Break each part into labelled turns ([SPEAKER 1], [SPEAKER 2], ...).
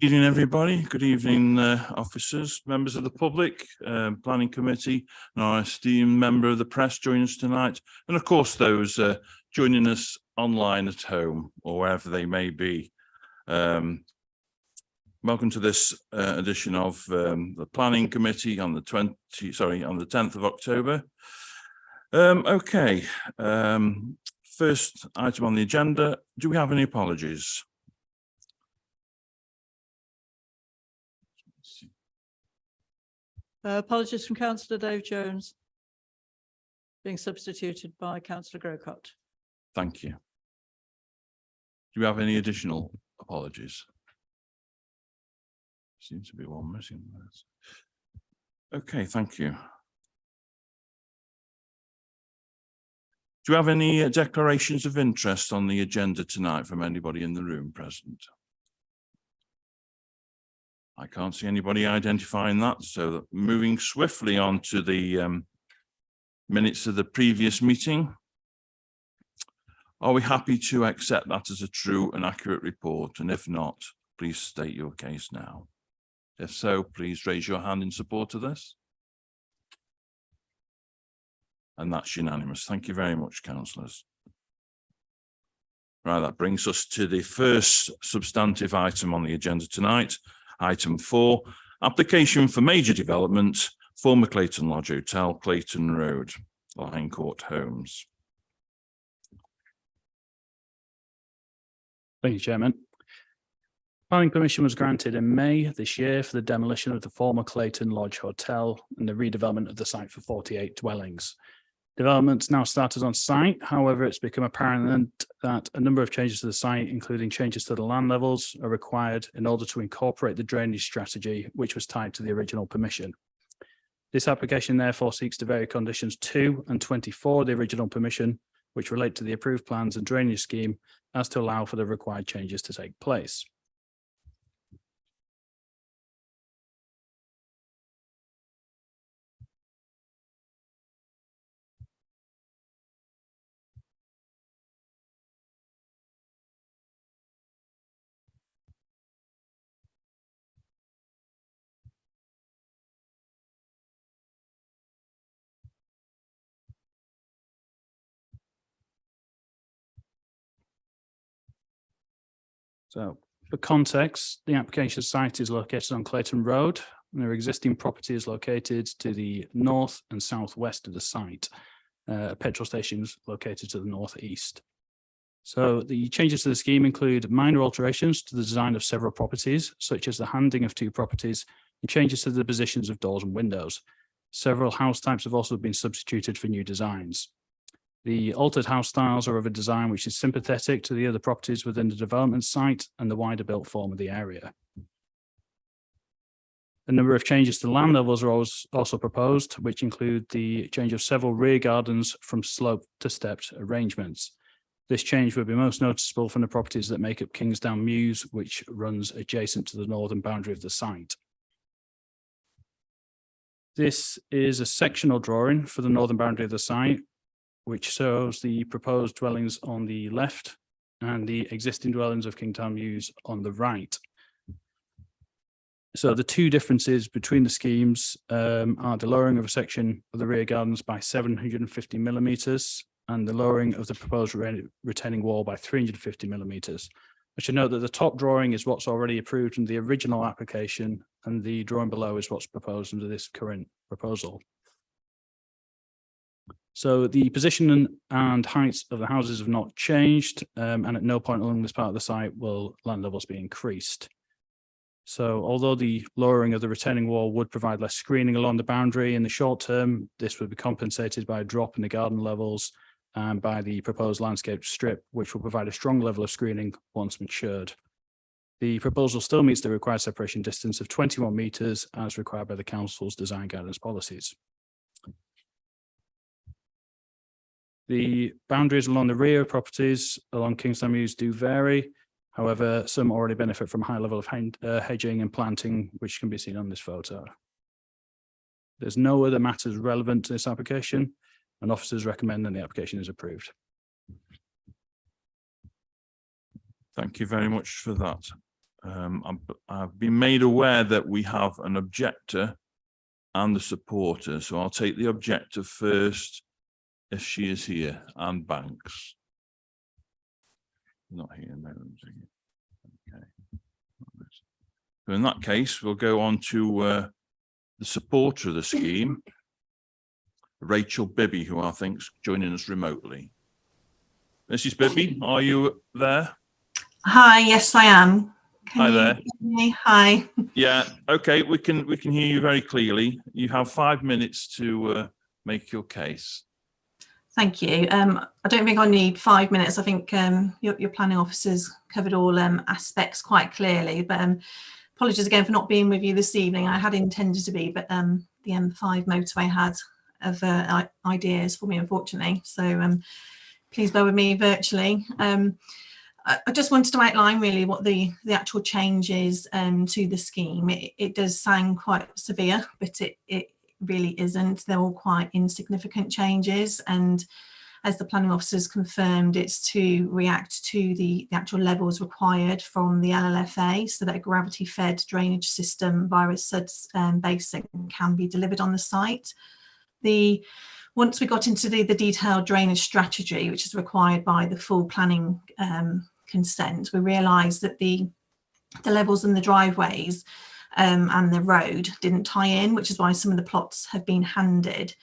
[SPEAKER 1] Good evening, everybody. Good evening, officers, members of the public, planning committee, and our esteemed member of the press joining us tonight. And of course, those joining us online at home or wherever they may be. Welcome to this edition of the planning committee on the 10th of October. First item on the agenda. Do we have any apologies?
[SPEAKER 2] Apologies from Councillor Dave Jones, being substituted by Councillor Grocott.
[SPEAKER 1] Thank you. Do we have any additional apologies? Seems to be one missing. Okay, thank you. Do you have any declarations of interest on the agenda tonight from anybody in the room present? I can't see anybody identifying that, so moving swiftly on to the minutes of the previous meeting. Are we happy to accept that as a true and accurate report? And if not, please state your case now. If so, please raise your hand in support of this. And that's unanimous. Thank you very much, councillors. Right, that brings us to the first substantive item on the agenda tonight. Item 4, application for major development, former Clayton Lodge Hotel, Clayton Road, Lyme Court Homes.
[SPEAKER 3] Thank you, Chairman. Planning permission was granted in May this year for the demolition of the former Clayton Lodge Hotel and the redevelopment of the site for 48 dwellings. Development's now started on site. However, it's become apparent that a number of changes to the site, including changes to the land levels, are required in order to incorporate the drainage strategy, which was tied to the original permission. This application therefore seeks to vary conditions 2 and 24 of the original permission, which relate to the approved plans and drainage scheme, as to allow for the required changes to take place. So for context, the application site is located on Clayton Road, and their existing property is located to the north and southwest of the site. A petrol station is located to the northeast. So the changes to the scheme include minor alterations to the design of several properties, such as the handing of 2 properties and changes to the positions of doors and windows. Several house types have also been substituted for new designs. The altered house styles are of a design which is sympathetic to the other properties within the development site and the wider built form of the area. A number of changes to land levels are also proposed, which include the change of several rear gardens from sloped to stepped arrangements. This change would be most noticeable from the properties that make up Kingsdown Mews, which runs adjacent to the northern boundary of the site. This is a sectional drawing for the northern boundary of the site, which shows the proposed dwellings on the left and the existing dwellings of Kingsdown Mews on the right. So the 2 differences between the schemes are the lowering of a section of the rear gardens by 750 millimetres and the lowering of the proposed retaining wall by 350 millimetres. I should note that the top drawing is what's already approved in the original application, and the drawing below is what's proposed under this current proposal. So the position and heights of the houses have not changed, and at no point along this part of the site will land levels be increased. So although the lowering of the retaining wall would provide less screening along the boundary in the short term, this would be compensated by a drop in the garden levels and by the proposed landscape strip, which will provide a strong level of screening once matured. The proposal still meets the required separation distance of 21 metres as required by the council's design guidance policies. The boundaries along the rear properties along Kingsdown Mews do vary. However, some already benefit from a high level of hedging and planting, which can be seen on this photo. There's no other matters relevant to this application, and officers recommend that the application is approved.
[SPEAKER 1] Thank you very much for that. I've been made aware that we have an objector and a supporter, so I'll take the objector first if she is here, Anne Banks. Not here, no. Okay. So in that case, we'll go on to the supporter of the scheme, Rachel Bibby, who I think is joining us remotely. Mrs. Bibby, are you there?
[SPEAKER 4] Hi, yes, I am.
[SPEAKER 1] Hi there.
[SPEAKER 4] Hear me? Hi.
[SPEAKER 1] Yeah, okay, we can hear you very clearly. You have 5 minutes to make your case.
[SPEAKER 4] Thank you. I don't think I need 5 minutes. I think your planning officers covered all aspects quite clearly, but apologies again for not being with you this evening. I had intended to be, but the M5 motorway had other ideas for me, unfortunately. So please bear with me virtually. I just wanted to outline really what the actual change is to the scheme. It does sound quite severe, but it really isn't. They're all quite insignificant changes, and as the planning officers confirmed, it's to react to the actual levels required from the LLFA so that a gravity-fed drainage system via a SUDS basin can be delivered on the site. Once we got into the detailed drainage strategy, which is required by the full planning consent, we realised that the levels in the driveways and the road didn't tie in, which is why some of the plots have been handed.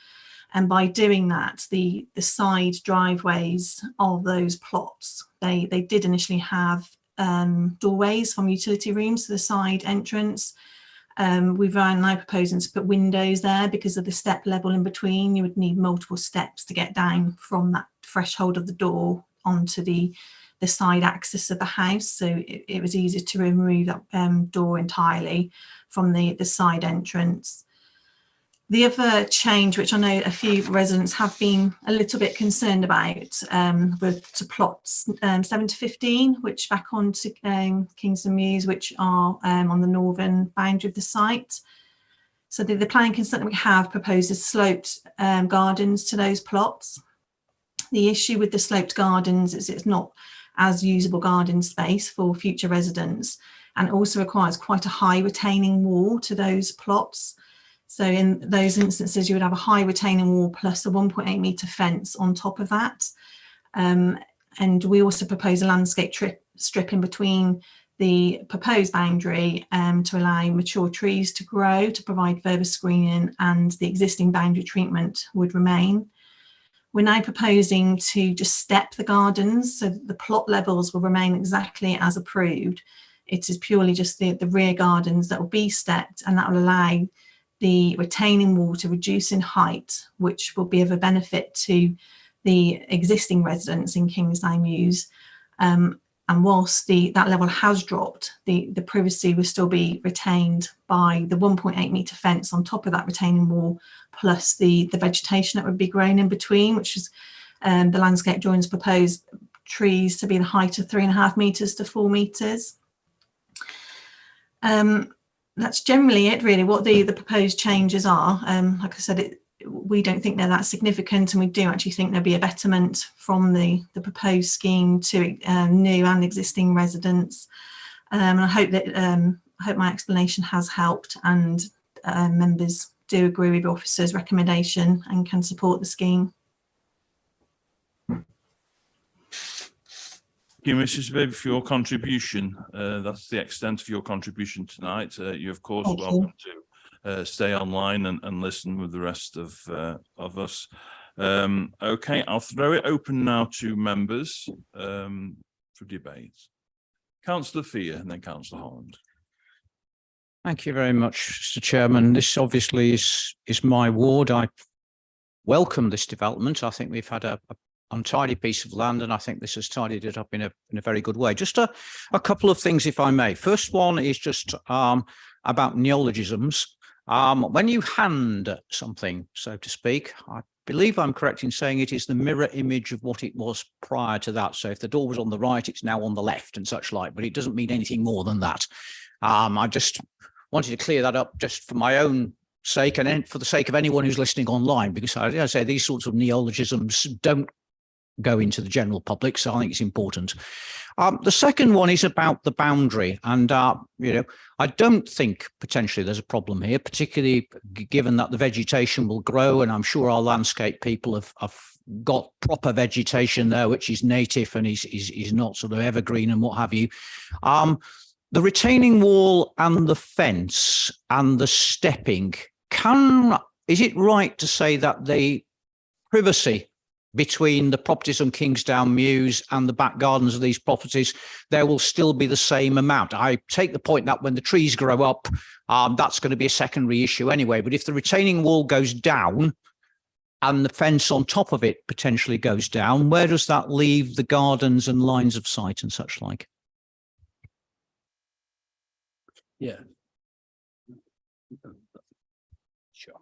[SPEAKER 4] And by doing that, the side driveways of those plots, they did initially have doorways from utility rooms to the side entrance. We've now proposing to put windows there because of the step level in between. You would need multiple steps to get down from that threshold of the door onto the side axis of the house. So it was easier to remove that door entirely from the side entrance. The other change, which I know a few residents have been a little bit concerned about, were to plots 7 to 15, which back onto Kingston Mews, which are on the northern boundary of the site. So the planning consent that we have proposes sloped gardens to those plots. The issue with the sloped gardens is it's not as usable garden space for future residents, and also requires quite a high retaining wall to those plots. So in those instances, you would have a high retaining wall plus a 1.8 metre fence on top of that. And we also propose a landscape strip in between the proposed boundary to allow mature trees to grow, to provide further screening, and the existing boundary treatment would remain. We're now proposing to just step the gardens, so the plot levels will remain exactly as approved. It is purely just the rear gardens that will be stepped, and that will allow the retaining wall to reduce in height, which will be of a benefit to the existing residents in Kingston Mews. And whilst that level has dropped, the privacy will still be retained by the 1.8 metre fence on top of that retaining wall, plus the vegetation that would be grown in between, which is the landscape drawings propose trees to be the height of 3.5 metres to 4 metres. That's generally it, really, what the proposed changes are. Like I said, we don't think they're that significant, and we do actually think there'll be a betterment from the proposed scheme to new and existing residents. And I hope my explanation has helped, and members do agree with the officer's recommendation and can support the scheme.
[SPEAKER 1] Thank you, Mrs. Bibby, for your contribution. That's the extent of your contribution tonight. You, of course,
[SPEAKER 4] Thank
[SPEAKER 1] welcome to stay online and listen with the rest of us. Okay, I'll throw it open now to members for debate. Councillor Fear and then Councillor Holland.
[SPEAKER 5] Thank you very much, Mr. Chairman. This obviously is my ward. I welcome this development. I think we've had a untidy piece of land, and I think this has tidied it up in a very good way. Just a couple of things, if I may. First one is just about neologisms. When you hand something, so to speak, I believe I'm correct in saying it is the mirror image of what it was prior to that. So if the door was on the right, it's now on the left and such like, but it doesn't mean anything more than that. I just wanted to clear that up just for my own sake and for the sake of anyone who's listening online, because I say these sorts of neologisms don't go into the general public. So I think it's important. The second one is about the boundary. And, I don't think potentially there's a problem here, particularly given that the vegetation will grow. And I'm sure our landscape people have got proper vegetation there, which is native and is not sort of evergreen and what have you. The retaining wall and the fence and the stepping, is it right to say that the privacy between the properties on Kingsdown Mews and the back gardens of these properties, there will still be the same amount? I take the point that when the trees grow up, that's going to be a secondary issue anyway. But if the retaining wall goes down and the fence on top of it potentially goes down, where does that leave the gardens and lines of sight and such like?
[SPEAKER 3] Yeah. Sure.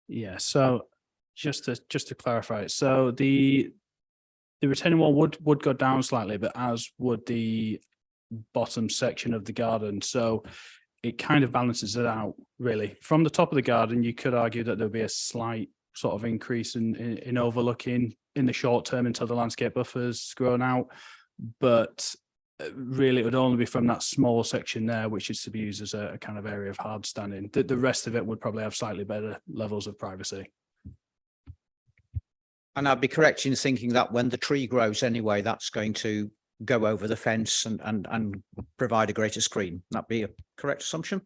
[SPEAKER 3] Yeah, so just to clarify, so the retaining wall would go down slightly, but as would the bottom section of the garden. So it kind of balances it out, really. From the top of the garden, you could argue that there'll be a slight sort of increase in overlooking in the short term until the landscape buffer's grown out. But really, it would only be from that small section there, which is to be used as a kind of area of hard standing. The rest of it would probably have slightly better levels of privacy.
[SPEAKER 5] And I'd be correct in thinking that when the tree grows anyway, that's going to go over the fence and provide a greater screen. That be a correct assumption?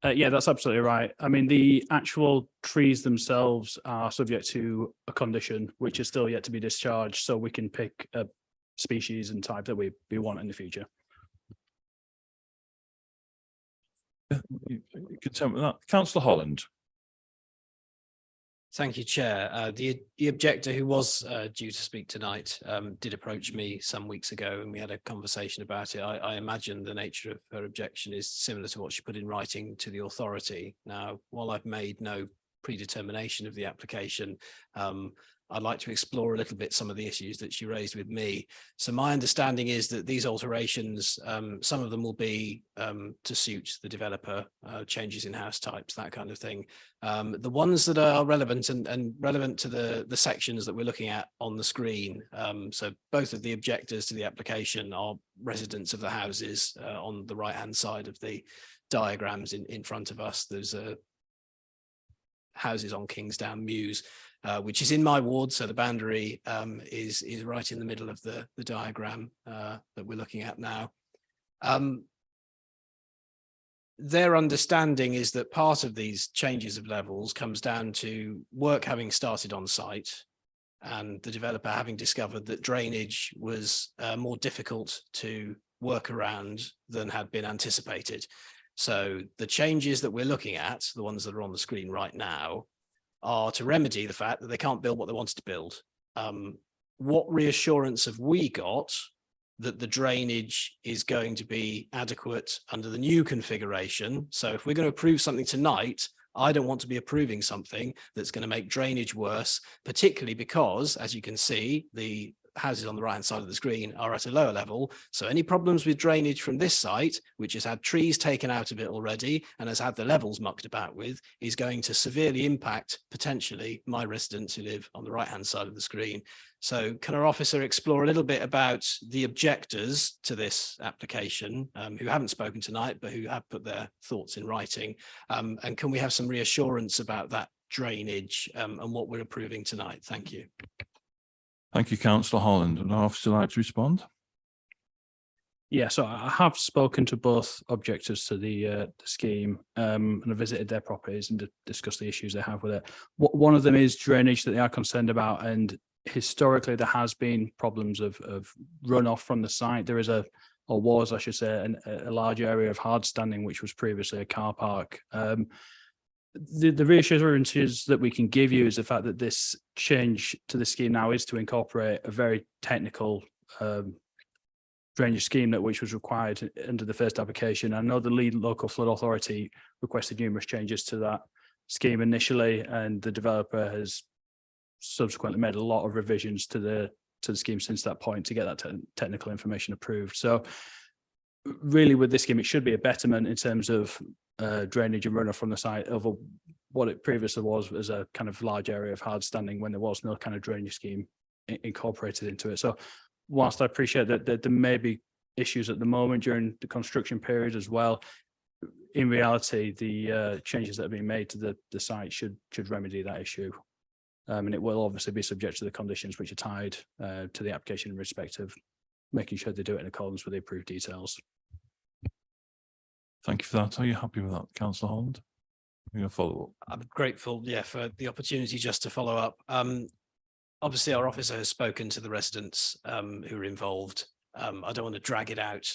[SPEAKER 3] Yeah, that's absolutely right. I mean, the actual trees themselves are subject to a condition which is still yet to be discharged, so we can pick a species and type that we want in the future.
[SPEAKER 1] You can tell me that. Councillor Holland.
[SPEAKER 6] Thank you, Chair. The objector who was due to speak tonight did approach me some weeks ago and we had a conversation about it. I imagine the nature of her objection is similar to what she put in writing to the authority. Now, while I've made no predetermination of the application, I'd like to explore a little bit some of the issues that she raised with me. So my understanding is that these alterations, some of them will be to suit the developer, changes in house types, that kind of thing. The ones that are relevant and relevant to the sections that we're looking at on the screen. So both of the objectors to the application are residents of the houses on the right-hand side of the diagrams in front of us. There's houses on Kingsdown Mews, which is in my ward. So the boundary is right in the middle of the diagram that we're looking at now. Their understanding is that part of these changes of levels comes down to work having started on site and the developer having discovered that drainage was more difficult to work around than had been anticipated. So the changes that we're looking at, the ones that are on the screen right now, are to remedy the fact that they can't build what they wanted to build. What reassurance have we got that the drainage is going to be adequate under the new configuration? So if we're going to approve something tonight, I don't want to be approving something that's going to make drainage worse, particularly because, as you can see, the houses on the right hand side of the screen are at a lower level. So any problems with drainage from this site, which has had trees taken out of it already and has had the levels mucked about with, is going to severely impact potentially my residents who live on the right hand side of the screen. So can our officer explore a little bit about the objectors to this application who haven't spoken tonight, but who have put their thoughts in writing? And can we have some reassurance about that drainage and what we're approving tonight? Thank you.
[SPEAKER 1] Thank you, Councillor Holland. Would our officer like to respond?
[SPEAKER 3] Yeah, so I have spoken to both objectors to the scheme and I visited their properties and discussed the issues they have with it. One of them is drainage that they are concerned about, and historically there has been problems of runoff from the site. There is or was, I should say, a large area of hard standing, which was previously a car park. The reassurances that we can give you is the fact that this change to the scheme now is to incorporate a very technical drainage scheme which was required under the first application. I know the lead local flood authority requested numerous changes to that scheme initially, and the developer has subsequently made a lot of revisions to the scheme since that point to get that technical information approved. So really with this scheme, it should be a betterment in terms of drainage and runoff from the site over what it previously was as a kind of large area of hard standing when there was no kind of drainage scheme incorporated into it. So whilst I appreciate that there may be issues at the moment during the construction period as well, in reality, the changes that have been made to the site should remedy that issue. And it will obviously be subject to the conditions which are tied to the application in respect of making sure they do it in accordance with the approved details.
[SPEAKER 1] Thank you for that. Are you happy with that, Councillor Holland? You're going to follow up.
[SPEAKER 6] I'm grateful, yeah, for the opportunity just to follow up. Obviously, our officer has spoken to the residents who are involved. I don't want to drag it out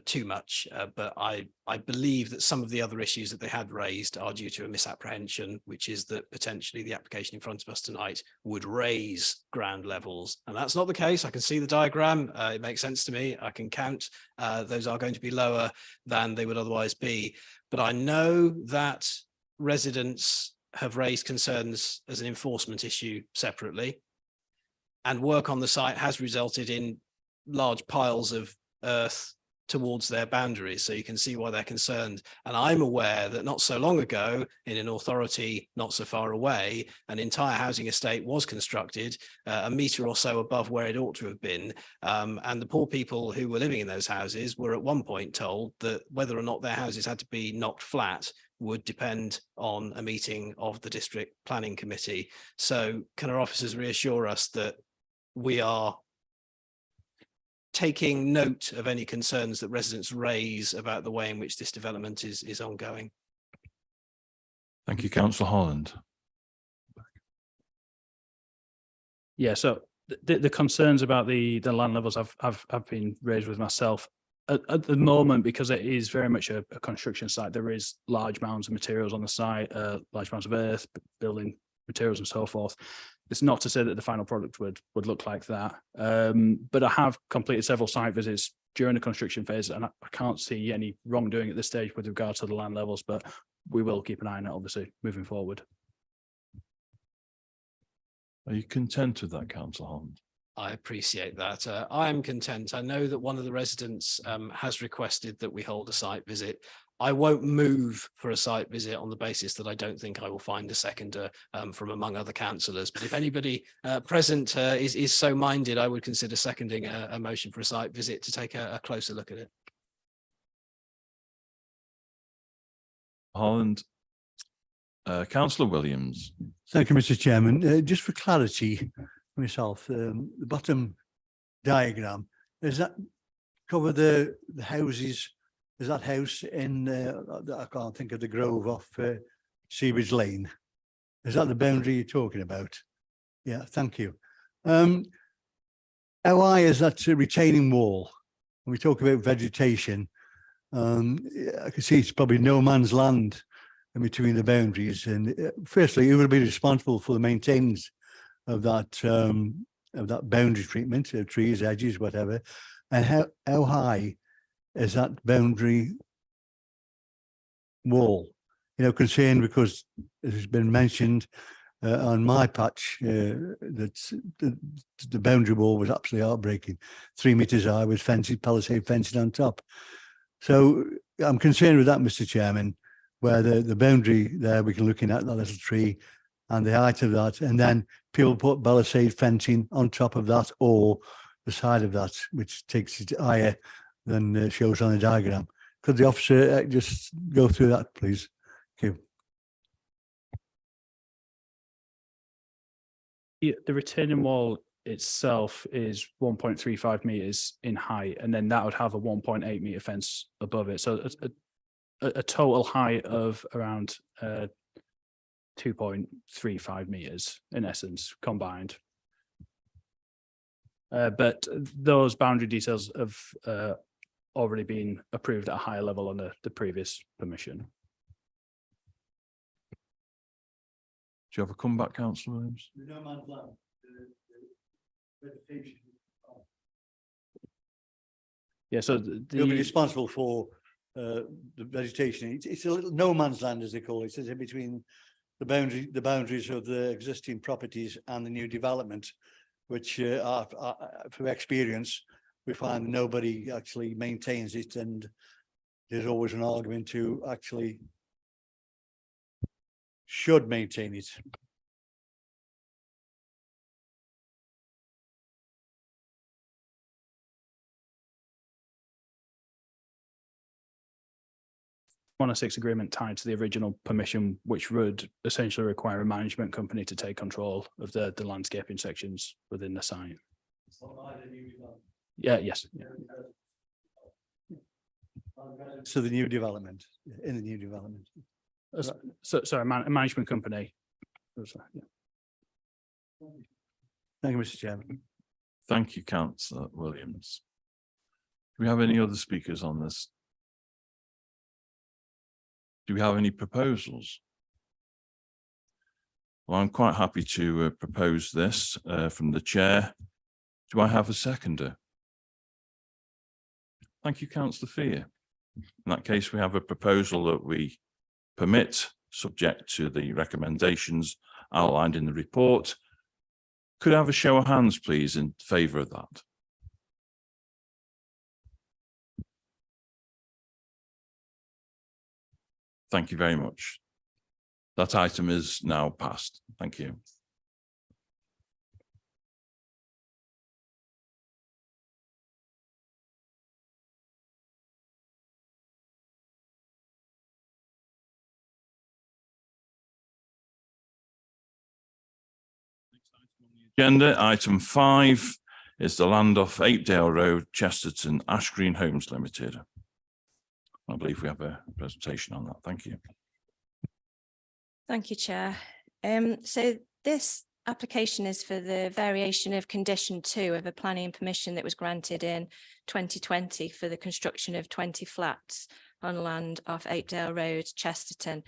[SPEAKER 6] too much, but I believe that some of the other issues that they had raised are due to a misapprehension, which is that potentially the application in front of us tonight would raise ground levels. And that's not the case. I can see the diagram. It makes sense to me. I can count. Those are going to be lower than they would otherwise be. But I know that residents have raised concerns as an enforcement issue separately. And work on the site has resulted in large piles of earth towards their boundaries. So you can see why they're concerned. And I'm aware that not so long ago in an authority not so far away, an entire housing estate was constructed a metre or so above where it ought to have been. And the poor people who were living in those houses were at one point told that whether or not their houses had to be knocked flat would depend on a meeting of the district planning committee. So can our officers reassure us that we are taking note of any concerns that residents raise about the way in which this development is ongoing?
[SPEAKER 1] Thank you, Councillor Holland.
[SPEAKER 3] Yeah, so the concerns about the land levels have been raised with myself. At the moment, because it is very much a construction site, there is large mounds of materials on the site, large mounds of earth, building materials and so forth. It's not to say that the final product would look like that. But I have completed several site visits during the construction phase, and I can't see any wrongdoing at this stage with regard to the land levels, but we will keep an eye on it, obviously, moving forward.
[SPEAKER 1] Are you content with that, Councillor Holland?
[SPEAKER 6] I appreciate that. I am content. I know that one of the residents has requested that we hold a site visit. I won't move for a site visit on the basis that I don't think I will find a seconder from among other councillors. But if anybody present is so minded, I would consider seconding a motion for a site visit to take a closer look at it.
[SPEAKER 1] Holland. Councillor Williams.
[SPEAKER 7] Thank you, Mr. Chairman. Just for clarity myself, the bottom diagram, does that cover the houses? Is that house in, I can't think of the grove off Seabridge Lane? Is that the boundary you're talking about? Yeah, thank you. How high is that retaining wall? When we talk about vegetation, I can see it's probably no man's land in between the boundaries. And firstly, who will be responsible for the maintenance of that boundary treatment, trees, edges, whatever? And how high is that boundary wall? You know, concerned because it has been mentioned on my patch that the boundary wall was absolutely heartbreaking. 3 meters high with fencing, palisade fencing on top. So I'm concerned with that, Mr. Chairman, where the boundary there, we can look in at that little tree and the height of that, and then people put palisade fencing on top of that or the side of that, which takes it higher than shows on the diagram. Could the officer just go through that, please? Thank
[SPEAKER 3] you. The retaining wall itself is 1.35 meters in height, and then that would have a 1.8 meter fence above it. So a total height of around 2.35 meters in essence combined. But those boundary details have already been approved at a higher level on the previous permission.
[SPEAKER 1] Do you have a comeback, Councillor Williams?
[SPEAKER 7] No man's land.
[SPEAKER 3] Yeah, so
[SPEAKER 7] you'll be responsible for the vegetation. It's a little no man's land, as they call it. It's in between the boundaries of the existing properties and the new development, which from experience, we find nobody actually maintains it, and there's always an argument to actually should maintain it.
[SPEAKER 3] One or six agreement tied to the original permission, which would essentially require a management company to take control of the landscaping sections within the site. Yeah, yes. Yeah.
[SPEAKER 7] So the new development, in the new development.
[SPEAKER 3] So, sorry, a management company. Yeah.
[SPEAKER 7] Thank you, Mr. Chairman.
[SPEAKER 1] Thank you, councillor Williams. Do we have any other speakers on this? Do we have any proposals? Well, I'm quite happy to propose this from the chair. Do I have a seconder? Thank you, councillor Fear. In that case, we have a proposal that we permit, subject to the recommendations outlined in the report. Could I have a show of hands, please, in favour of that? Thank you very much. That item is now passed. Thank you. Agenda item 5 is the land off Apedale Road, Chesterton, Ash Green Homes Limited. I believe we have a presentation on that. Thank you.
[SPEAKER 8] Thank you, Chair. So this application is for the variation of condition 2 of a planning permission that was granted in 2020 for the construction of 20 flats on land off Apedale Road, Chesterton.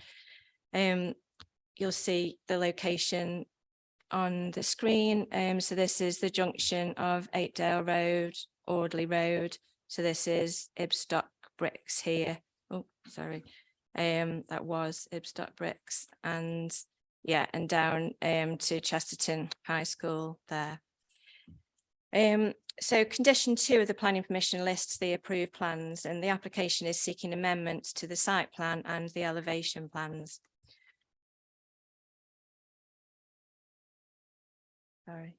[SPEAKER 8] You'll see the location on the screen. So this is the junction of Apedale Road, Audley Road. So this is Ibstock Bricks here. Oh, sorry. That was Ibstock Bricks, and yeah, and down to Chesterton High School there. So condition 2 of the planning permission lists the approved plans, and the application is seeking amendments to the site plan and the elevation plans. Sorry.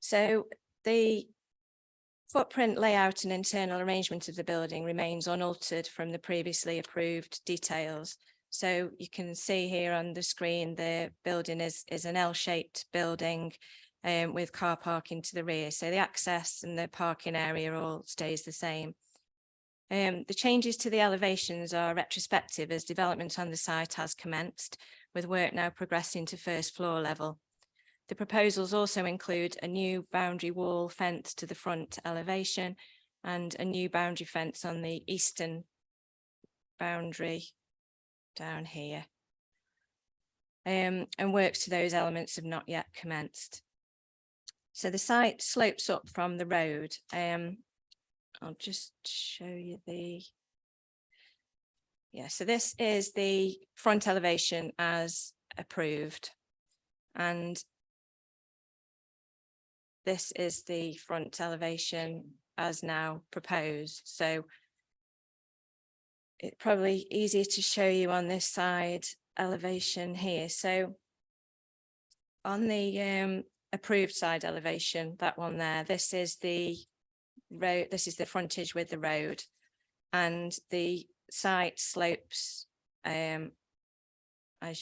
[SPEAKER 8] So the footprint, layout and internal arrangement of the building remains unaltered from the previously approved details. So you can see here on the screen, the building is an L-shaped building with car parking to the rear. So the access and the parking area all stays the same. The changes to the elevations are retrospective as development on the site has commenced, with work now progressing to first floor level. The proposals also include a new boundary wall fence to the front elevation and a new boundary fence on the eastern boundary down here. And works to those elements have not yet commenced. So the site slopes up from the road. I'll just show you the, yeah, so this is the front elevation as approved. And this is the front elevation as now proposed. So it's probably easier to show you on this side elevation here. So on the approved side elevation, that one there, this is the road, this is the frontage with the road, and the site slopes, as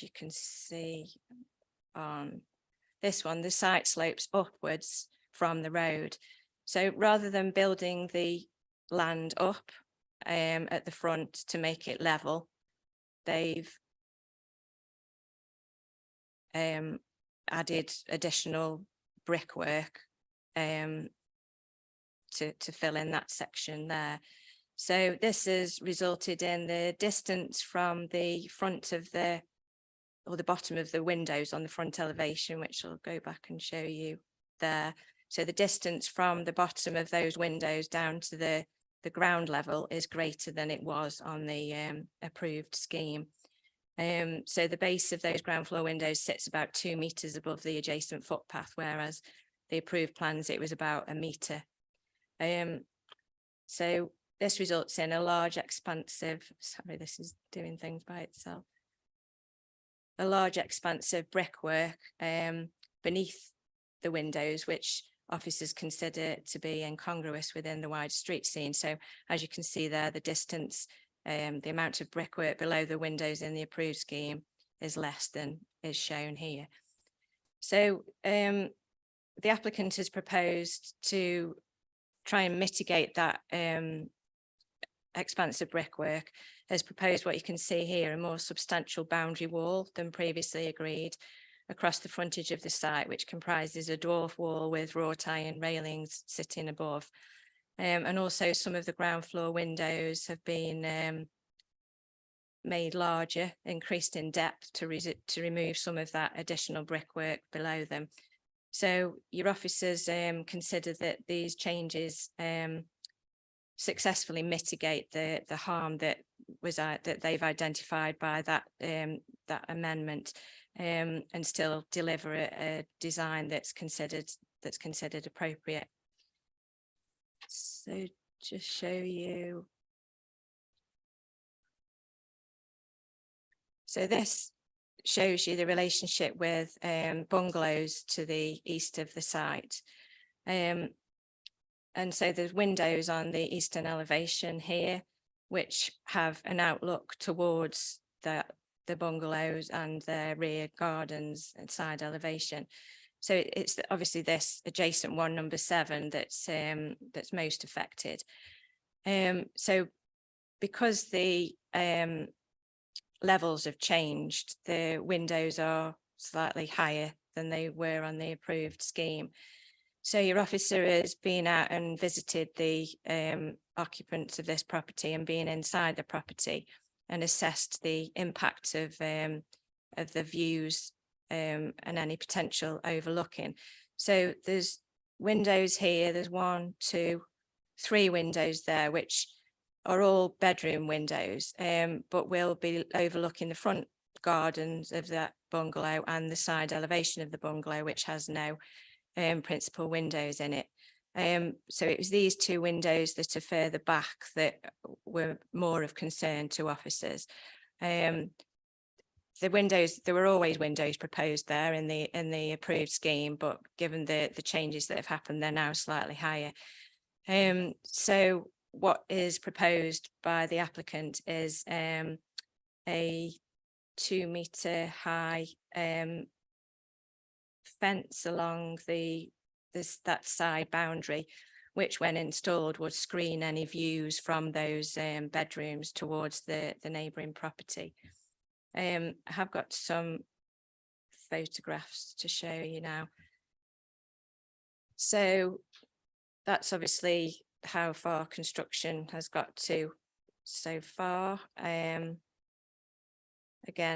[SPEAKER 8] you can see on this one, the site slopes upwards from the road. So rather than building the land up at the front to make it level, they've added additional brickwork to fill in that section there. So this has resulted in the distance from the front of the, or the bottom of the windows on the front elevation, which I'll go back and show you there. So the distance from the bottom of those windows down to the ground level is greater than it was on the approved scheme. So the base of those ground floor windows sits about 2 meters above the adjacent footpath, whereas the approved plans, it was about 1 meter. So this results in a large expansive, sorry, this is doing things by itself. A large expansive brickwork beneath the windows, which officers consider to be incongruous within the wider street scene. So as you can see there, the distance, the amount of brickwork below the windows in the approved scheme is less than is shown here. So the applicant has proposed to try and mitigate that expansive brickwork, has proposed what you can see here, a more substantial boundary wall than previously agreed across the frontage of the site, which comprises a dwarf wall with wrought iron railings sitting above. And also some of the ground floor windows have been made larger, increased in depth to remove some of that additional brickwork below them. So your officers consider that these changes successfully mitigate the harm that they've identified by that amendment, and still deliver a design that's considered appropriate. So just show you. So this shows you the relationship with bungalows to the east of the site. And so there's windows on the eastern elevation here, which have an outlook towards the bungalows and their rear gardens and side elevation. So it's obviously this adjacent one, number 7, that's most affected. So because the levels have changed, the windows are slightly higher than they were on the approved scheme. So your officer has been out and visited the occupants of this property and been inside the property and assessed the impact of the views and any potential overlooking. So there's windows here, there's 1, 2, 3 windows there, which are all bedroom windows, but will be overlooking the front gardens of that bungalow and the side elevation of the bungalow, which has no principal windows in it. So it was these 2 windows that are further back that were more of concern to officers. The windows, there were always windows proposed there in the approved scheme, but given the changes that have happened, they're now slightly higher. So what is proposed by the applicant is a 2 meter high fence along that side boundary, which when installed would screen any views from those bedrooms towards the neighbouring property. I have got some photographs to show you now. So that's obviously how far construction has got to so far. Again,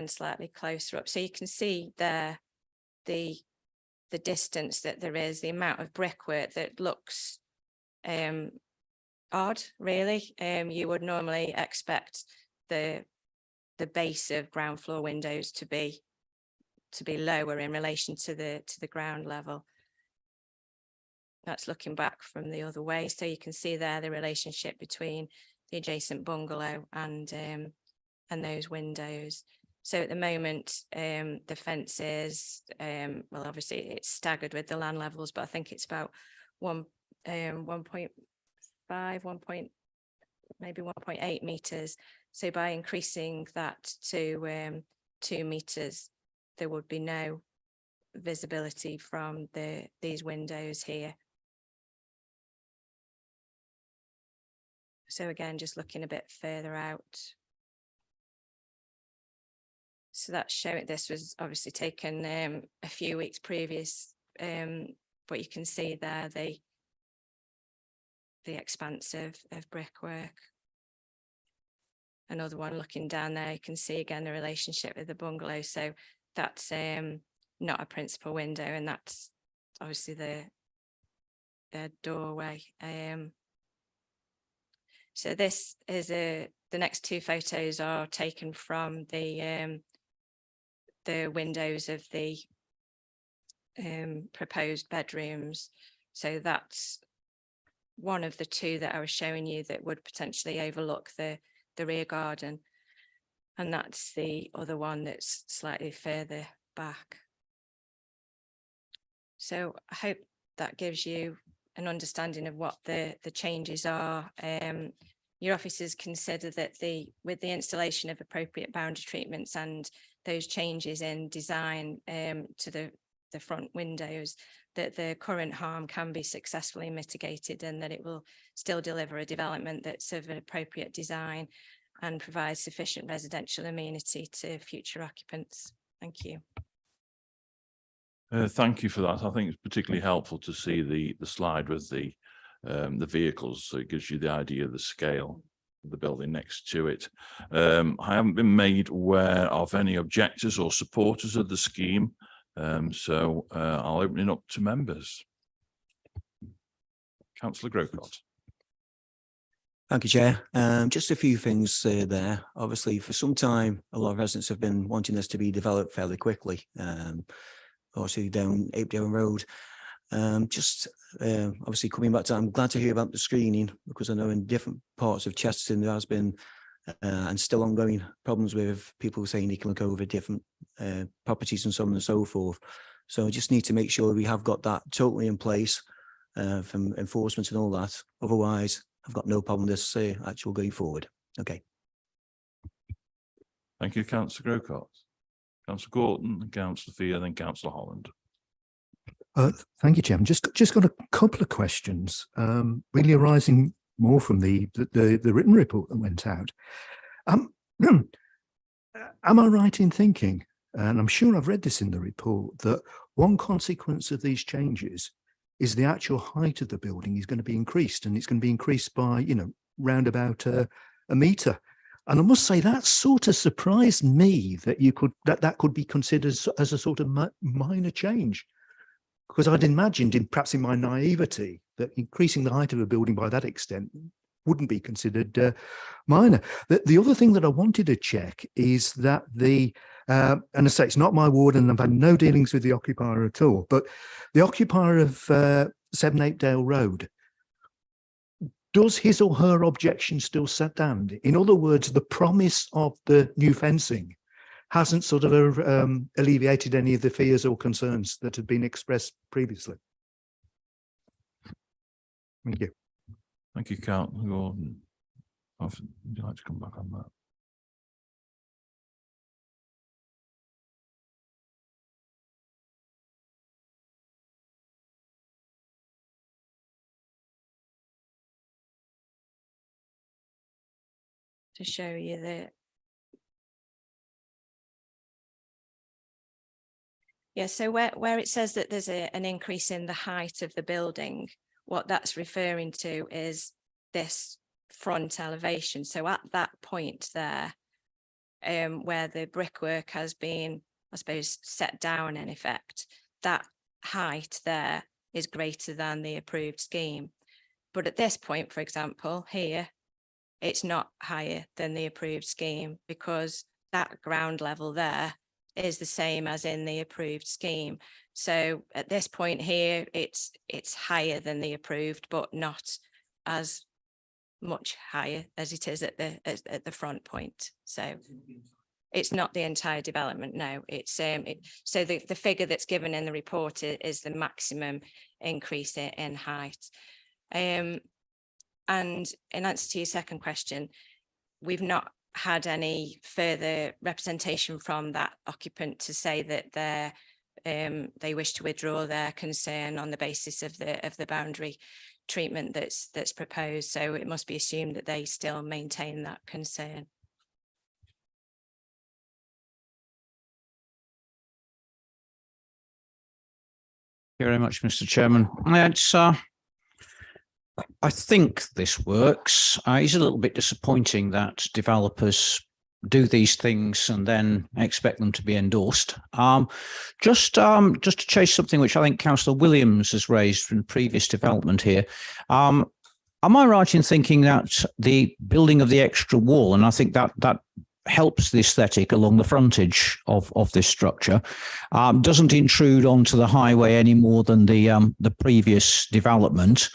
[SPEAKER 8] slightly closer up. So you can see there the distance that there is, the amount of brickwork that looks odd, really. You would normally expect the base of ground floor windows to be lower in relation to the ground level. That's looking back from the other way. So you can see there the relationship between the adjacent bungalow and those windows. So at the moment, the fence is, well, obviously it's staggered with the land levels, but I think it's about 1.5, maybe 1.8 meters. So by increasing that to 2 meters, there would be no visibility from these windows here. So again, just looking a bit further out. So that's showing, this was obviously taken a few weeks previous, but you can see there the expanse of brickwork. Another one looking down there, you can see again the relationship with the bungalow. So that's not a principal window, and that's obviously their doorway. So this is the next 2 photos are taken from the the windows of the proposed bedrooms. So that's one of the two that I was showing you that would potentially overlook the rear garden. And that's the other one that's slightly further back. So I hope that gives you an understanding of what the changes are. Your officers consider that with the installation of appropriate boundary treatments and those changes in design to the front windows, that the current harm can be successfully mitigated, and that it will still deliver a development that's of an appropriate design and provides sufficient residential amenity to future occupants. Thank you.
[SPEAKER 1] Thank you for that. I think it's particularly helpful to see the slide with the vehicles, so it gives you the idea of the scale of the building next to it. I haven't been made aware of any objectors or supporters of the scheme, so I'll open it up to members. Councillor Grocott.
[SPEAKER 9] Thank you, Chair. Just a few things there. Obviously, for some time, a lot of residents have been wanting this to be developed fairly quickly. Obviously down Apedale Road. Obviously coming back to, I'm glad to hear about the screening, because I know in different parts of Chesterton there has been and still ongoing problems with people saying they can look over different properties and so on and so forth. So I just need to make sure we have got that totally in place from enforcement and all that. Otherwise, I've got no problem with this actual going forward. Okay.
[SPEAKER 1] Thank you, Councillor Grocott. Councillor Gorton, Councillor Fear, then Councillor Holland.
[SPEAKER 10] Thank you, Chairman. Just got a couple of questions, really arising more from the written report that went out. Am I right in thinking, and I'm sure I've read this in the report, that one consequence of these changes is the actual height of the building is going to be increased, and it's going to be increased by, round about a metre. And I must say that sort of surprised me that that could be considered as a sort of minor change, because I'd imagined, perhaps in my naivety, that increasing the height of a building by that extent wouldn't be considered minor. The other thing that I wanted to check is that and I say it's not my ward, and I've had no dealings with the occupier at all, but the occupier of 7 Apedale Road, does his or her objection still stand? In other words, the promise of the new fencing hasn't sort of alleviated any of the fears or concerns that had been expressed previously. Thank you.
[SPEAKER 1] Thank you, Councillor Gordon. Would you like to come back on that?
[SPEAKER 8] To show you so where it says that there's an increase in the height of the building, what that's referring to is this front elevation. So at that point there, where the brickwork has been, I suppose, set down in effect, that height there is greater than the approved scheme. But at this point, for example, here, it's not higher than the approved scheme, because that ground level there is the same as in the approved scheme. So at this point here, it's higher than the approved, but not as much higher as it is at the front point. So it's not the entire development. No, it's so the figure that's given in the report is the maximum increase in height. And in answer to your second question, we've not had any further representation from that occupant to say that they wish to withdraw their concern on the basis of the boundary treatment that's proposed. So it must be assumed that they still maintain that concern.
[SPEAKER 5] Thank you very much, Mr. Chairman. I think this works. It's a little bit disappointing that developers do these things and then expect them to be endorsed. Just to chase something which I think Councillor Williams has raised in previous development here. Am I right in thinking that the building of the extra wall, and I think that helps the aesthetic along the frontage of this structure. Doesn't intrude onto the highway any more than the previous development.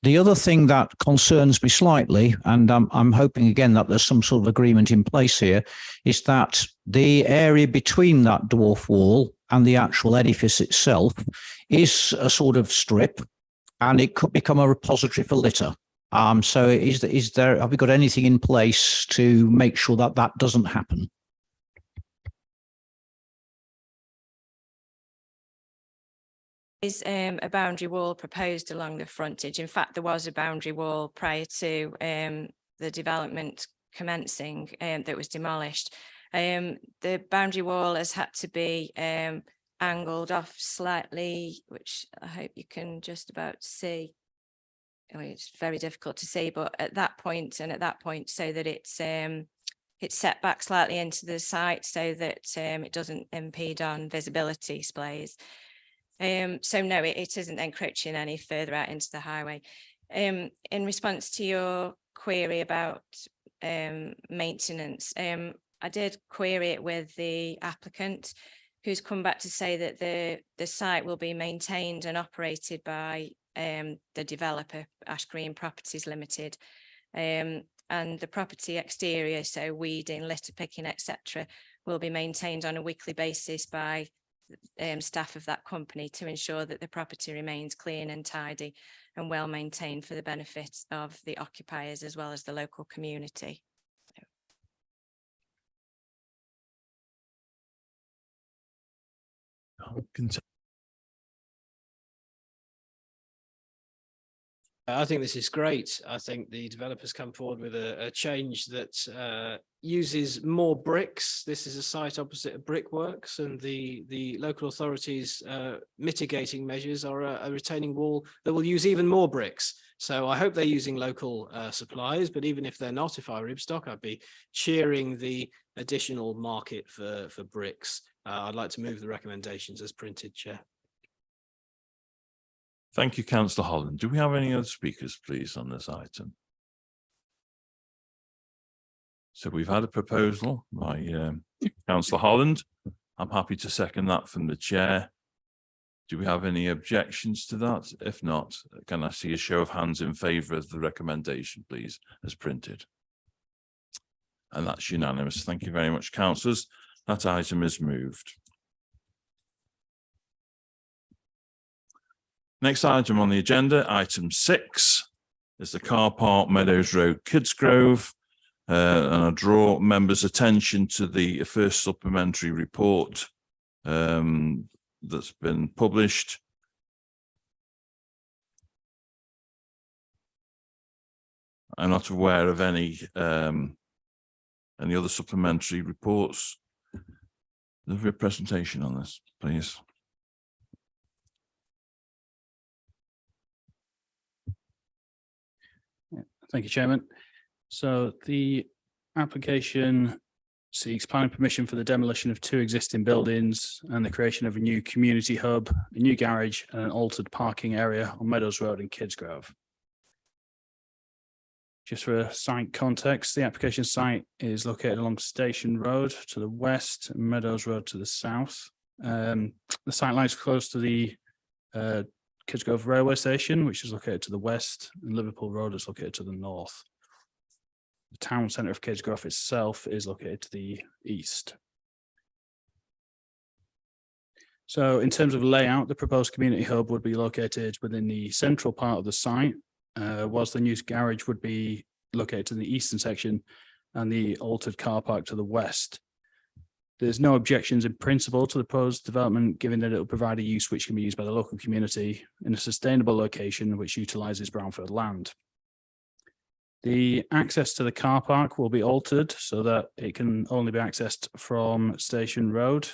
[SPEAKER 5] The other thing that concerns me slightly, and I'm hoping again that there's some sort of agreement in place here, is that the area between that dwarf wall and the actual edifice itself is a sort of strip, and it could become a repository for litter. So have we got anything in place to make sure that that doesn't happen?
[SPEAKER 8] Is a boundary wall proposed along the frontage. In fact, there was a boundary wall prior to the development commencing that was demolished. The boundary wall has had to be angled off slightly, which I hope you can just about see. It's very difficult to see, but at that point and at that point, so that it's set back slightly into the site so that it doesn't impede on visibility displays. So no, it isn't encroaching any further out into the highway. In response to your query about maintenance, I did query it with the applicant, who's come back to say that the site will be maintained and operated by the developer, Ash Green Properties Limited, and the property exterior, so weeding, litter picking, etc., will be maintained on a weekly basis by staff of that company to ensure that the property remains clean and tidy and well maintained for the benefit of the occupiers as well as the local community.
[SPEAKER 6] I think this is great. I think the developers come forward with a change that uses more bricks. This is a site opposite a brickworks, and the local authorities mitigating measures are a retaining wall that will use even more bricks. So I hope they're using local supplies, but even if they're not, if I were Ibstock, I'd be cheering the additional market for bricks. I'd like to move the recommendations as printed, Chair.
[SPEAKER 1] Thank you, Councillor Holland. Do we have any other speakers, please, on this item? So we've had a proposal by Councillor Holland. I'm happy to second that from the chair. Do we have any objections to that? If not, can I see a show of hands in favour of the recommendation, please, as printed? And that's unanimous. Thank you very much, councillors. That item is moved. Next item on the agenda, item 6, is the car park Meadows Road, Kidsgrove. And I draw members' attention to the first supplementary report that's been published. I'm not aware of any other supplementary reports. There's a presentation on this, please.
[SPEAKER 3] Thank you, Chairman. So the application seeks planning permission for the demolition of 2 existing buildings and the creation of a new community hub, a new garage, and an altered parking area on Meadows Road in Kidsgrove. Just for site context, the application site is located along Station Road to the west and Meadows Road to the south. The site lies close to the Kidsgrove railway station, which is located to the west, and Liverpool Road is located to the north. The town centre of Kidsgrove itself is located to the east. So in terms of layout, the proposed community hub would be located within the central part of the site, whilst the new garage would be located to the eastern section and the altered car park to the west. There's no objections in principle to the proposed development, given that it will provide a use which can be used by the local community in a sustainable location which utilises brownfield land. The access to the car park will be altered so that it can only be accessed from Station Road,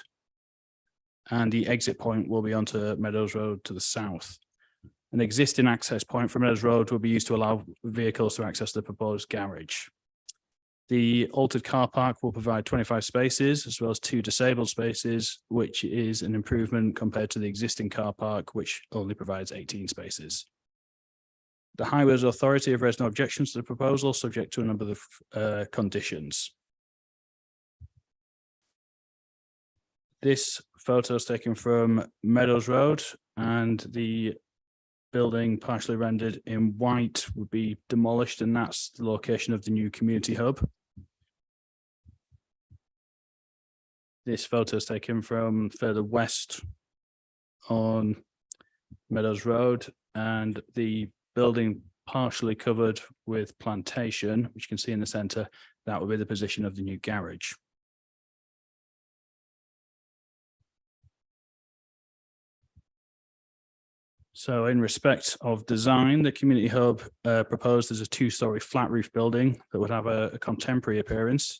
[SPEAKER 3] and the exit point will be onto Meadows Road to the south. An existing access point from Meadows Road will be used to allow vehicles to access the proposed garage. The altered car park will provide 25 spaces as well as 2 disabled spaces, which is an improvement compared to the existing car park, which only provides 18 spaces. The Highways Authority have raised no objections to the proposal, subject to a number of conditions. This photo is taken from Meadows Road, and the building partially rendered in white would be demolished, and that's the location of the new community hub. This photo is taken from further west on Meadows Road, and the building partially covered with plantation, which you can see in the centre. That would be the position of the new garage. So in respect of design, the community hub proposed as a 2-storey flat roof building that would have a contemporary appearance.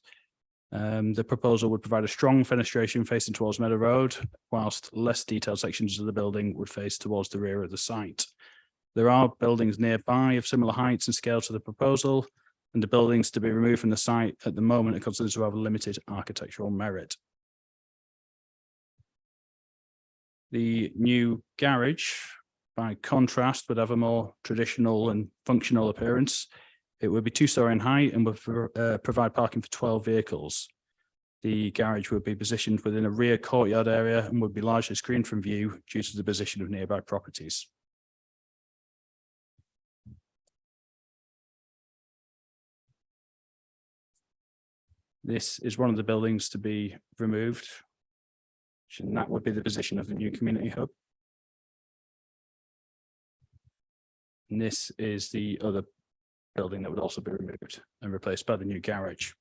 [SPEAKER 3] The proposal would provide a strong fenestration facing towards Meadow Road, whilst less detailed sections of the building would face towards the rear of the site. There are buildings nearby of similar heights and scale to the proposal, and the buildings to be removed from the site at the moment are considered to have limited architectural merit. The new garage, by contrast, would have a more traditional and functional appearance. It would be 2-storey in height and would provide parking for 12 vehicles. The garage would be positioned within a rear courtyard area and would be largely screened from view due to the position of nearby properties. This is one of the buildings to be removed, and that would be the position of the new community hub. And this is the other building that would also be removed and replaced by the new garage.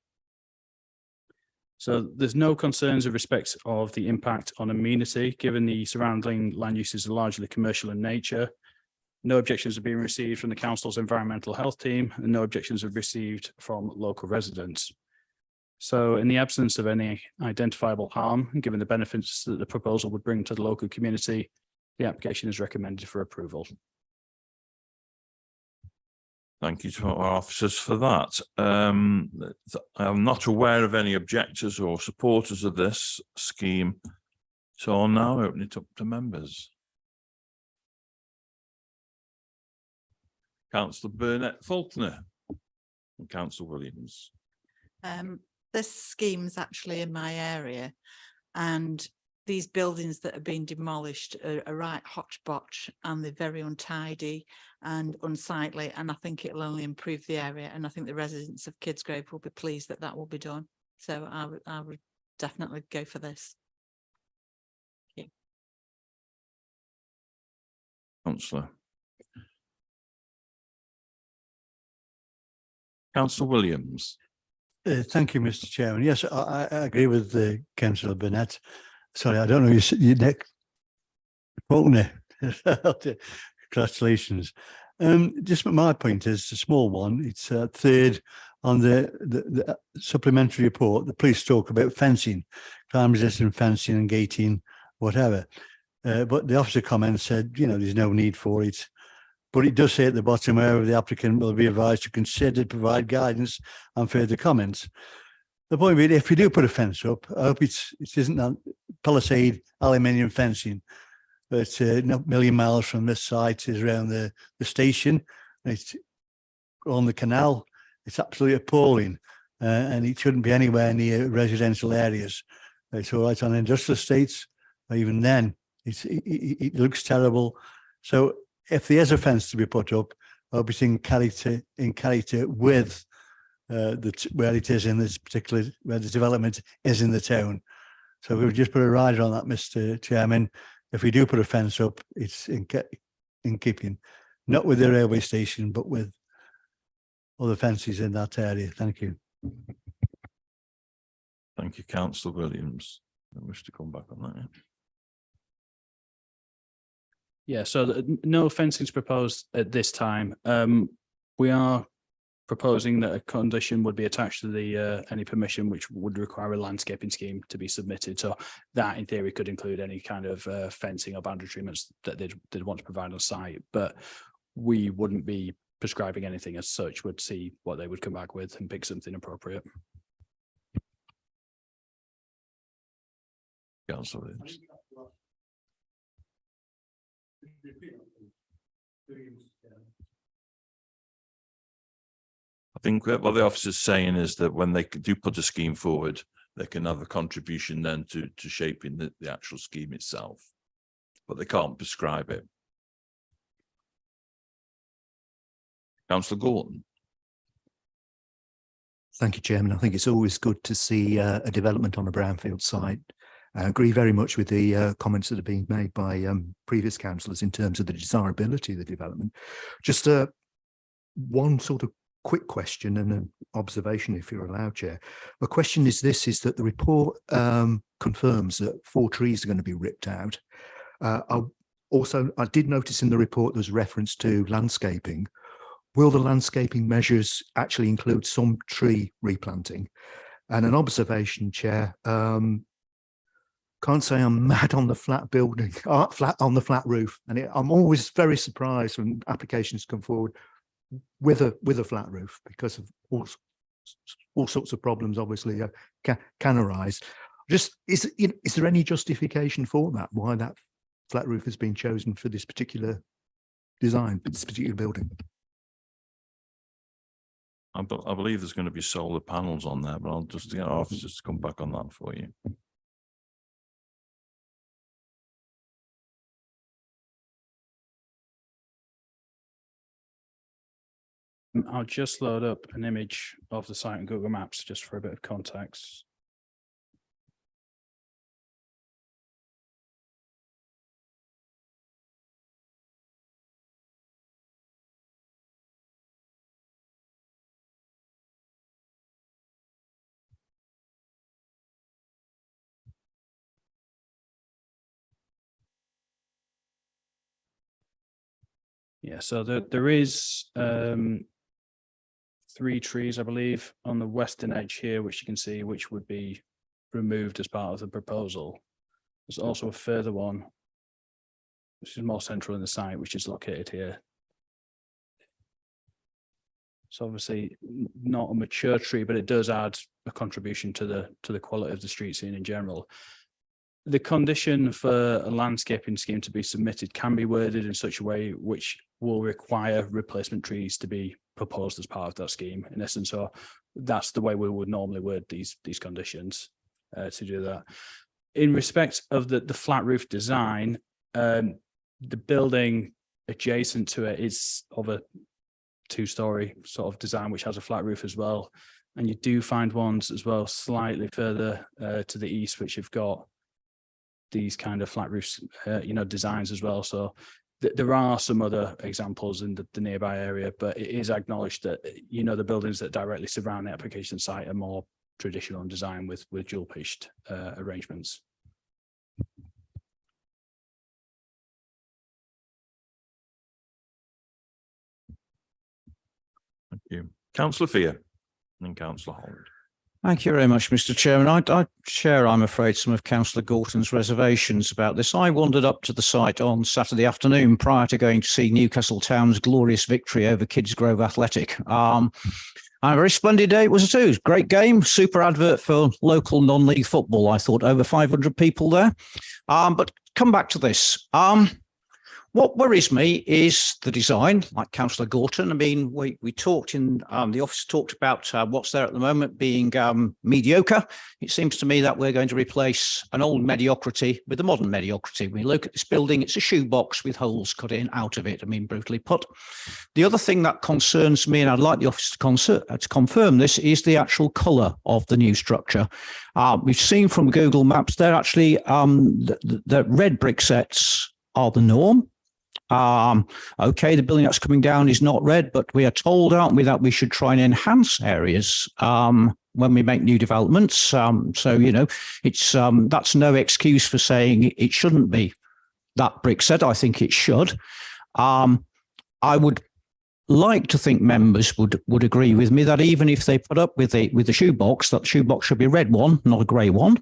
[SPEAKER 3] So there's no concerns with respect of the impact on amenity, given the surrounding land uses are largely commercial in nature. No objections have been received from the council's environmental health team, and no objections have received from local residents. So in the absence of any identifiable harm, and given the benefits that the proposal would bring to the local community, the application is recommended for approval.
[SPEAKER 1] Thank you to our officers for that. I'm not aware of any objectors or supporters of this scheme, so I'll now open it up to members. Councillor Burnett Faulkner and Councillor Williams.
[SPEAKER 11] This scheme's actually in my area, and these buildings that have been demolished are right hodgepodge, and they're very untidy and unsightly, and I think it'll only improve the area, and I think the residents of Kidsgrove will be pleased that that will be done. So I would definitely go for this. Thank you.
[SPEAKER 1] Councillor. Councillor Williams.
[SPEAKER 7] Thank you, Mr. Chairman. Yes, I agree with Councillor Burnett. Sorry, I don't know your neck. Faulkner. Congratulations. Just my point is a small one. It's third on the supplementary report. The police talk about fencing, crime resistant fencing and gating, whatever. But the officer comment said, you know, there's no need for it. But it does say at the bottom where the applicant will be advised to consider to provide guidance and further comments. The point being, if we do put a fence up, I hope it isn't that palisade aluminium fencing. But not a million miles from this site is around the station. It's on the canal. It's absolutely appalling. And it shouldn't be anywhere near residential areas. It's all right on industrial estates. Even then, it looks terrible. So if there is a fence to be put up, I hope it's in character with where it is in this particular, where the development is in the town. So we've just put a rider on that, Mr. Chairman. If we do put a fence up, it's in keeping, not with the railway station, but with other fences in that area. Thank you.
[SPEAKER 1] Thank you, Councillor Williams. I wish to come back on that.
[SPEAKER 3] Yeah, so no fencing is proposed at this time. We are proposing that a condition would be attached to the any permission which would require a landscaping scheme to be submitted. So that in theory could include any kind of fencing or boundary treatments that they'd want to provide on site, but we wouldn't be prescribing anything as such. Would see what they would come back with and pick something appropriate.
[SPEAKER 1] Councillor Williams. I think what the officer's saying is that when they do put a scheme forward, they can have a contribution then to shaping the actual scheme itself, but they can't prescribe it. Councillor Gorton.
[SPEAKER 10] Thank you, Chairman. I think it's always good to see a development on a brownfield site. I agree very much with the comments that are being made by previous councillors in terms of the desirability of the development. Just one sort of quick question and an observation, if you're allowed, Chair. The question is this, is that the report confirms that 4 trees are going to be ripped out. I did notice in the report there's reference to landscaping. Will the landscaping measures actually include some tree replanting? And an observation, Chair, can't say I'm mad on the flat building, on the flat roof. And I'm always very surprised when applications come forward with a flat roof, because of all sorts of problems obviously can arise. Just is there any justification for that, why that flat roof has been chosen for this particular design, this particular building?
[SPEAKER 1] I believe there's going to be solar panels on there, but I'll just get our officers to come back on that for you.
[SPEAKER 3] I'll just load up an image of the site in Google Maps just for a bit of context. Yeah, so there is 3 trees, I believe, on the western edge here, which you can see, which would be removed as part of the proposal. There's also a further one, which is more central in the site, which is located here. So obviously not a mature tree, but it does add a contribution to the quality of the street scene in general. The condition for a landscaping scheme to be submitted can be worded in such a way which will require replacement trees to be proposed as part of that scheme, in essence. So that's the way we would normally word these conditions to do that. In respect of the flat roof design, the building adjacent to it is of a 2-story sort of design, which has a flat roof as well. And you do find ones as well slightly further to the east, which have got these kind of flat roofs, designs as well. So there are some other examples in the nearby area, but it is acknowledged that, the buildings that directly surround the application site are more traditional in design with dual pitched arrangements.
[SPEAKER 1] Thank you. Councillor Fear and Councillor Holland.
[SPEAKER 5] Thank you very much, Mr. Chairman. I share, I'm afraid, some of Councillor Gorton's reservations about this. I wandered up to the site on Saturday afternoon prior to going to see Newcastle Town's glorious victory over Kidsgrove Athletic. A very splendid day it was too. Great game, super advert for local non-league football. I thought over 500 people there. But come back to this. What worries me is the design, like Councillor Gorton. I mean, we talked in the office talked about what's there at the moment being mediocre. It seems to me that we're going to replace an old mediocrity with a modern mediocrity. We look at this building, it's a shoebox with holes cut in out of it. I mean, brutally put. The other thing that concerns me, and I'd like the office to confirm this, is the actual colour of the new structure. We've seen from Google Maps, they're actually the red brick sets are the norm. Okay, the building that's coming down is not red, but we are told, aren't we, that we should try and enhance areas when we make new developments. So, it's that's no excuse for saying it shouldn't be that brick set. I think it should. I would like to think members would agree with me that even if they put up with the shoebox, that shoebox should be a red one, not a grey one.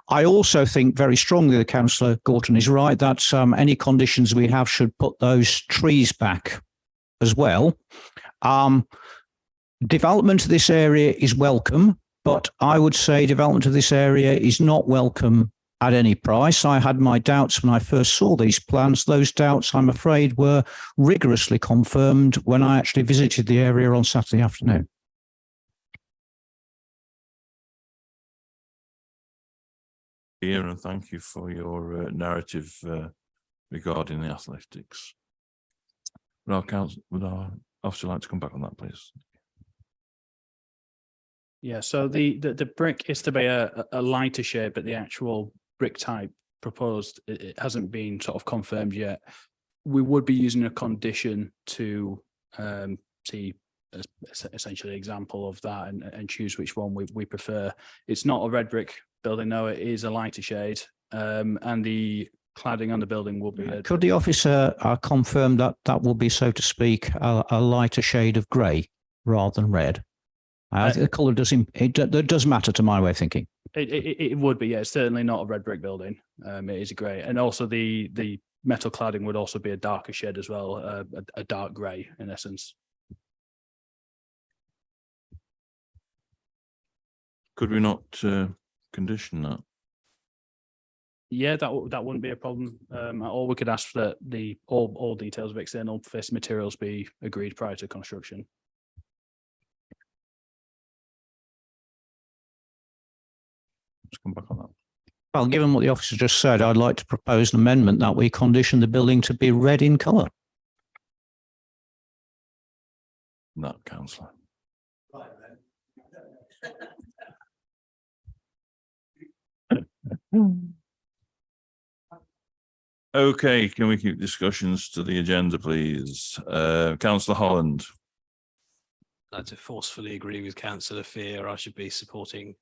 [SPEAKER 5] I also think very strongly that Councillor Gorton is right that any conditions we have should put those trees back as well. Development of this area is welcome, but I would say development of this area is not welcome at any price. I had my doubts when I first saw these plans. Those doubts, I'm afraid, were rigorously confirmed when I actually visited the area on Saturday afternoon.
[SPEAKER 1] here, and thank you for your narrative regarding the athletics. Would our officer like to come back on that, please?
[SPEAKER 3] Yeah, so the brick is to be a lighter shade, but the actual brick type proposed, it hasn't been sort of confirmed yet. We would be using a condition to see essentially an example of that and choose which one we prefer. It's not a red brick building, no, it is a lighter shade, and the cladding on the building will be.
[SPEAKER 5] Could the officer confirm that that will be, so to speak, a lighter shade of grey rather than red? I think the colour does matter to my way of thinking.
[SPEAKER 3] It would be, yeah. It's certainly not a red brick building. It is a grey, and also the metal cladding would also be a darker shade as well, a dark grey in essence.
[SPEAKER 1] Could we not condition that?
[SPEAKER 3] Yeah, that wouldn't be a problem at all. We could ask that all details of external facing materials be agreed prior to construction.
[SPEAKER 1] Let's come back on that.
[SPEAKER 5] Well, given what the officer just said, I'd like to propose an amendment that we condition the building to be red in colour.
[SPEAKER 1] No, councillor. Okay, can we keep discussions to the agenda, please? Councillor Holland.
[SPEAKER 6] To forcefully agree with Councillor Fear, I should be supporting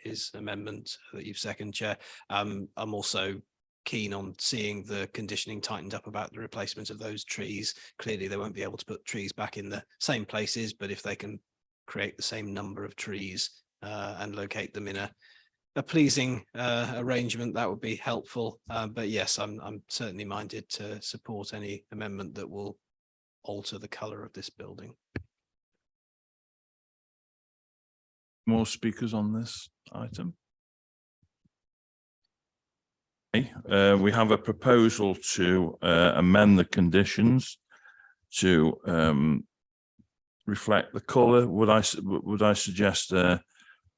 [SPEAKER 6] his amendment that you've seconded, Chair. I'm also keen on seeing the conditioning tightened up about the replacement of those trees. Clearly, they won't be able to put trees back in the same places, but if they can create the same number of trees and locate them in a pleasing arrangement, that would be helpful. But yes, I'm certainly minded to support any amendment that will alter the colour of this building.
[SPEAKER 1] More speakers on this item? Okay, we have a proposal to amend the conditions to reflect the colour. Would I suggest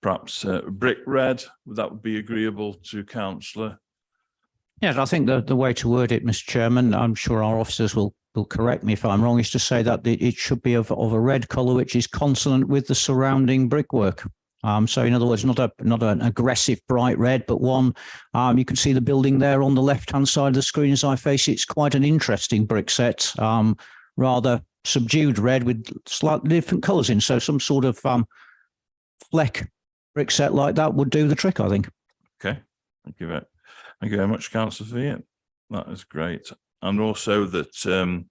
[SPEAKER 1] perhaps brick red? That would be agreeable to councillor?
[SPEAKER 5] Yes, I think the way to word it, Mr. Chairman, I'm sure our officers will correct me if I'm wrong, is to say that it should be of a red colour which is consonant with the surrounding brickwork. So in other words, not an aggressive bright red, but one, you can see the building there on the left-hand side of the screen as I face it. It's quite an interesting brick set, rather subdued red with slightly different colours in. So some sort of fleck brick set like that would do the trick, I think.
[SPEAKER 1] Okay, thank you very much, Councillor Fear. That is great. And also that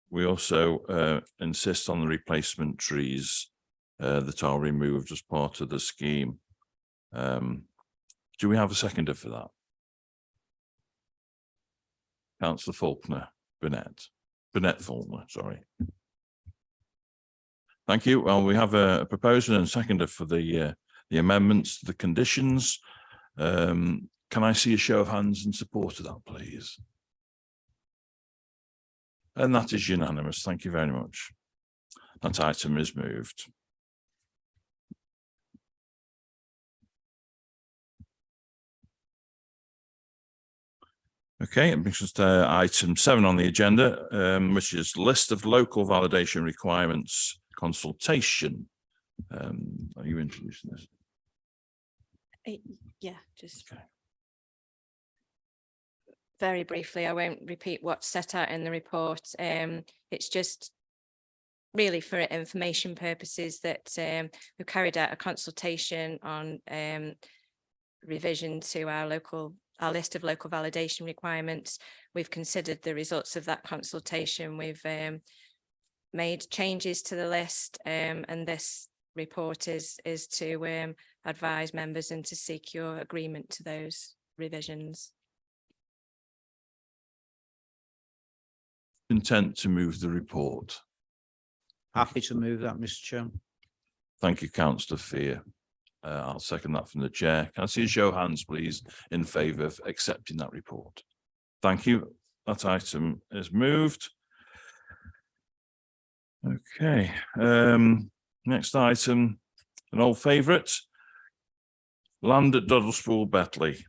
[SPEAKER 1] we also insist on the replacement trees that are removed as part of the scheme. Do we have a seconder for that? Councillor Faulkner, Burnett Faulkner, sorry. Thank you. Well, we have a proposer and seconder for the amendments to the conditions. Can I see a show of hands in support of that, please? And that is unanimous. Thank you very much. That item is moved. Okay, it brings us to item 7 on the agenda, which is list of local validation requirements consultation. Are you introducing this?
[SPEAKER 8] Yeah, just
[SPEAKER 1] Okay.
[SPEAKER 8] very briefly. I won't repeat what's set out in the report. It's just really for information purposes that we've carried out a consultation on revision to our list of local validation requirements. We've considered the results of that consultation. We've made changes to the list, and this report is to advise members and to seek your agreement to those revisions.
[SPEAKER 1] Intent to move the report.
[SPEAKER 5] Happy to move that, Mr. Chairman.
[SPEAKER 1] Thank you, Councillor Fear. I'll second that from the chair. Can I see a show of hands, please, in favour of accepting that report? Thank you. That item is moved. Okay. Next item, an old favourite. Land at Doddlespool, Betley.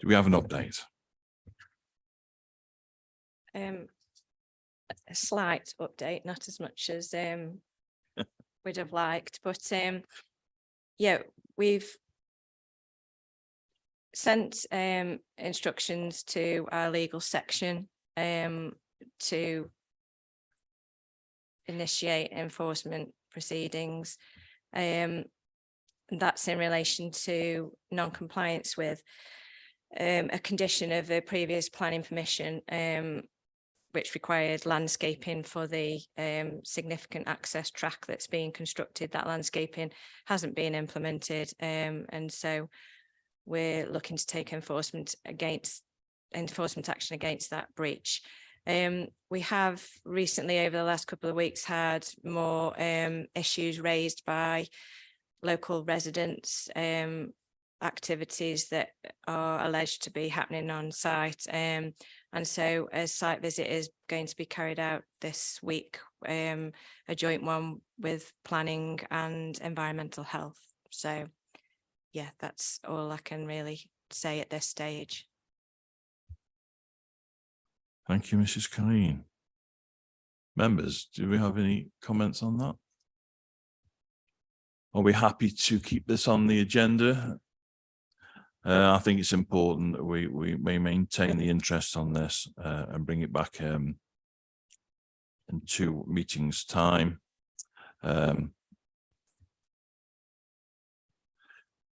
[SPEAKER 1] Do we have an update?
[SPEAKER 8] A slight update, not as much as we'd have liked, but yeah, we've sent instructions to our legal section to initiate enforcement proceedings. That's in relation to non-compliance with a condition of the previous planning permission, which required landscaping for the significant access track that's being constructed. That landscaping hasn't been implemented, and so we're looking to take enforcement action against that breach. We have recently, over the last couple of weeks, had more issues raised by local residents, activities that are alleged to be happening on site. And so a site visit is going to be carried out this week, a joint one with planning and environmental health. So yeah, that's all I can really say at this stage.
[SPEAKER 1] Thank you, Mrs. Colleen. Members, do we have any comments on that? Are we happy to keep this on the agenda? I think it's important that we may maintain the interest on this and bring it back in 2 meetings' time.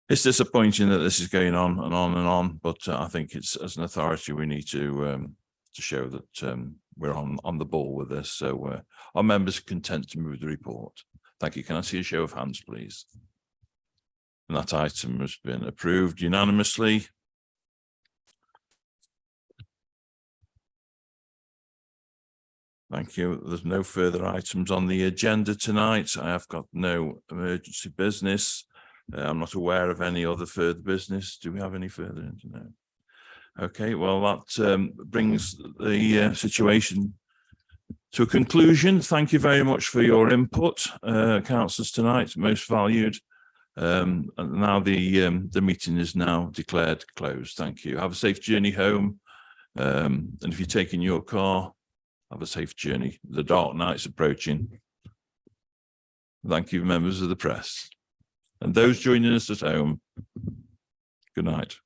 [SPEAKER 1] It's disappointing that this is going on and on and on, but I think it's, as an authority, we need to show that we're on the ball with this. So our members are content to move the report. Thank you. Can I see a show of hands, please? And that item has been approved unanimously. Thank you. There's no further items on the agenda tonight. I have got no emergency business. I'm not aware of any other further business. Do we have any further? No. Okay, well, that brings the situation to a conclusion. Thank you very much for your input, councillors, tonight, most valued. And now the meeting is now declared closed. Thank you. Have a safe journey home. And if you're taking your car, have a safe journey. The dark night's approaching. Thank you, members of the press. And those joining us at home, good night.